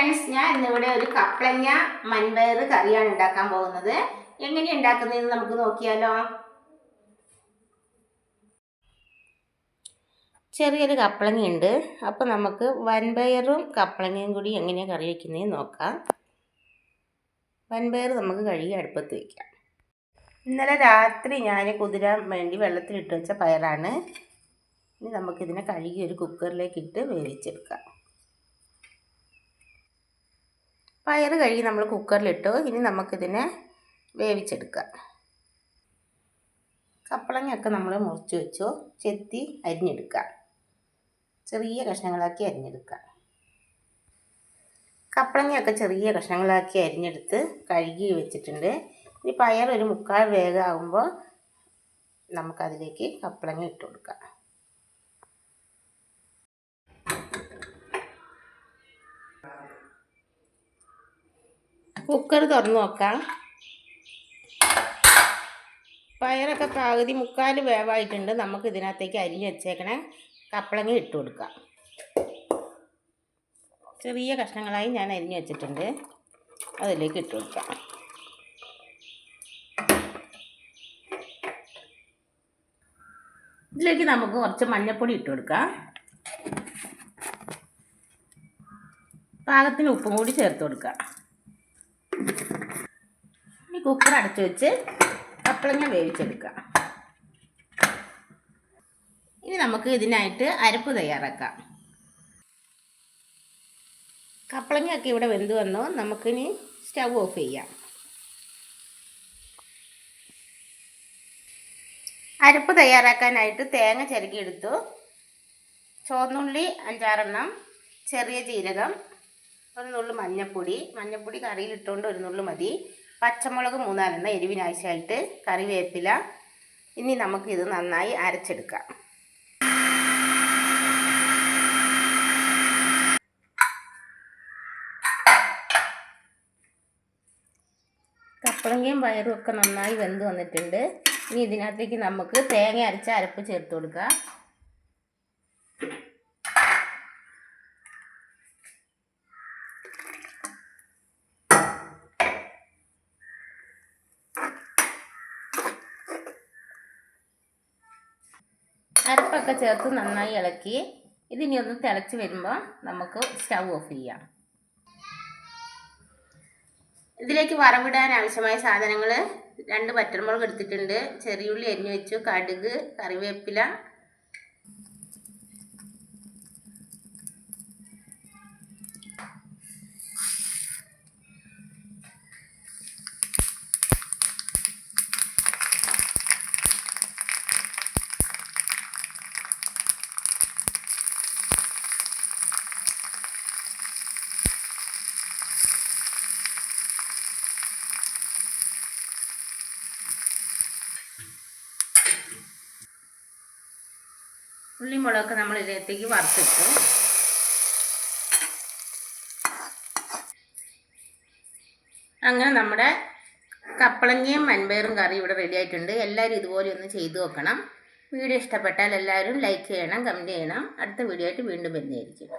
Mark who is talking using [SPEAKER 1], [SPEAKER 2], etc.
[SPEAKER 1] Friends, ഞാൻ ഇന്നിവിടെ ഒരു കപ്ലങ്ങ മൺപയർ കറിയാണ് ഉണ്ടാക്കാൻ പോകുന്നത്. എങ്ങനെയാണ് ഉണ്ടാക്കുന്നതെന്ന് നമുക്ക് നോക്കിയാലോ. ചെറിയൊരു കപ്ലങ്ങയുണ്ട്. അപ്പോൾ നമുക്ക് വൻപയറും കപ്ലങ്ങയും കൂടി എങ്ങനെയാണ് കറി വയ്ക്കുന്നതെന്ന് നോക്കാം. വൻപയർ നമുക്ക് കഴുകി അടുപ്പത്ത് വയ്ക്കാം. ഇന്നലെ രാത്രി ഞാൻ കുതിരാൻ വേണ്ടി വെള്ളത്തിലിട്ട് വെച്ച പയറാണ്. ഇനി നമുക്കിതിനെ കഴുകി ഒരു കുക്കറിലേക്ക് ഇട്ട് വേവിച്ചെടുക്കാം. പയർ കഴുകി നമ്മൾ കുക്കറിലിട്ടു. ഇനി നമുക്കിതിനെ വേവിച്ചെടുക്കാം. കപ്പളങ്ങയൊക്കെ നമ്മൾ മുറിച്ച് വെച്ചു. ചെത്തി അരിഞ്ഞെടുക്കാം. ചെറിയ കഷ്ണങ്ങളാക്കി അരിഞ്ഞെടുക്കാം. കപ്പളങ്ങയൊക്കെ ചെറിയ കഷ്ണങ്ങളാക്കി അരിഞ്ഞെടുത്ത് കഴുകി വെച്ചിട്ടുണ്ട്. ഇനി പയർ ഒരു 3/4 വേഗമാകുമ്പോൾ നമുക്കതിലേക്ക് കപ്പളങ്ങ ഇട്ട് കൊടുക്കാം. കുക്കർ തുറന്ന് നോക്കാം. പയറൊക്കെ പകുതി 3/4 വേവായിട്ടുണ്ട്. നമുക്ക് ഇതിനകത്തേക്ക് അരിഞ്ഞ് വെച്ചേക്കണേ കപ്പളങ്ങ ഇട്ട് കൊടുക്കാം. ചെറിയ കഷ്ണങ്ങളായി ഞാൻ അരിഞ്ഞ് വെച്ചിട്ടുണ്ട്. അതിലേക്ക് ഇട്ട് കൊടുക്കാം. ഇതിലേക്ക് നമുക്ക് കുറച്ച് മഞ്ഞൾപ്പൊടി ഇട്ട് കൊടുക്കാം. പാകത്തിന് ഉപ്പും കൂടി ചേർത്ത് കൊടുക്കാം. ഈ കുക്കർ അടച്ചു വെച്ച് കപ്പളങ്ങ വേവിച്ചെടുക്കാം. ഇനി നമുക്ക് ഇതിനായിട്ട് അരപ്പ് തയ്യാറാക്കാം. കപ്പളങ്ങയൊക്കെ ഇവിടെ വെന്ത് വന്നു. നമുക്കിനി സ്റ്റൗ ഓഫ് ചെയ്യാം. അരപ്പ് തയ്യാറാക്കാനായിട്ട് തേങ്ങ ചിരകിയെടുത്തു. ചുവന്നുള്ളി 5-6 എണ്ണം, ചെറിയ ജീരകം, ഒരു നുള്ളു മഞ്ഞൾപ്പൊടി കറിയിലിട്ടുകൊണ്ട് ഒരു നുള്ളു മതി, പച്ചമുളക് 3-4 എണ്ണം എരിവിനാവശ്യമായിട്ട്, കറിവേപ്പില. ഇനി നമുക്കിത് നന്നായി അരച്ചെടുക്കാം. കപ്പളങ്ങയും പയറും ഒക്കെ നന്നായി വെന്ത് വന്നിട്ടുണ്ട്. ഇനി ഇതിനകത്തേക്ക് നമുക്ക് തേങ്ങ അരച്ച അരപ്പ് ചേർത്ത് കൊടുക്കാം. അരപ്പൊക്കെ ചേർത്ത് നന്നായി ഇളക്കി ഇതിനി ഒന്ന് തിളച്ച് വരുമ്പോൾ നമുക്ക് സ്റ്റൗ ഓഫ് ചെയ്യാം. ഇതിലേക്ക് വറവിടാൻ ആവശ്യമായ സാധനങ്ങൾ: 2 വറ്റൽമുളക് എടുത്തിട്ടുണ്ട്, ചെറിയുള്ളി അരിഞ്ഞു വെച്ചു, കടുക്, കറിവേപ്പില, ഉള്ളിമുളകൊക്കെ നമ്മൾ ഇതിലേക്ക് വറുത്തിട്ടു. അങ്ങനെ നമ്മുടെ കപ്പളങ്ങയും മൺപയറും കറി ഇവിടെ റെഡി ആയിട്ടുണ്ട്. എല്ലാവരും ഇതുപോലെ ഒന്ന് ചെയ്തു നോക്കണം. വീഡിയോ ഇഷ്ടപ്പെട്ടാൽ എല്ലാവരും ലൈക്ക് ചെയ്യണം, കമൻറ്റ് ചെയ്യണം. അടുത്ത വീഡിയോ ആയിട്ട് വീണ്ടും വരുന്നതായിരിക്കും.